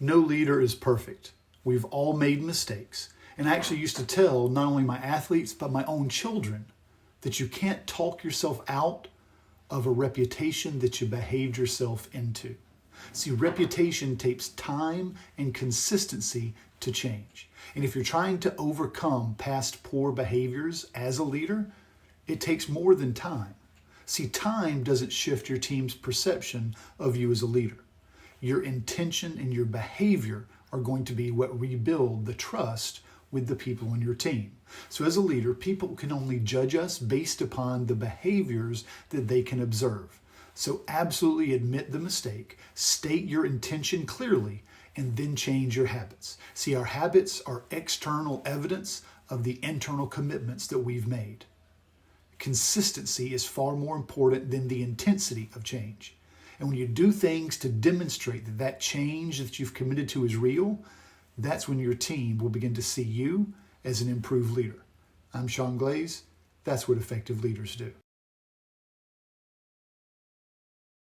No leader is perfect. We've all made mistakes. And I actually used to tell not only my athletes, but my own children that you can't talk yourself out of a reputation that you behaved yourself into. See, reputation takes time and consistency to change. And if you're trying to overcome past poor behaviors as a leader, it takes more than time. See, time doesn't shift your team's perception of you as a leader. Your intention and your behavior are going to be what rebuild the trust with the people on your team. So as a leader, people can only judge us based upon the behaviors that they can observe. So absolutely admit the mistake, state your intention clearly, and then change your habits. See, our habits are external evidence of the internal commitments that we've made. Consistency is far more important than the intensity of change. And when you do things to demonstrate that that change that you've committed to is real, that's when your team will begin to see you as an improved leader. I'm Sean Glaze. That's what effective leaders do.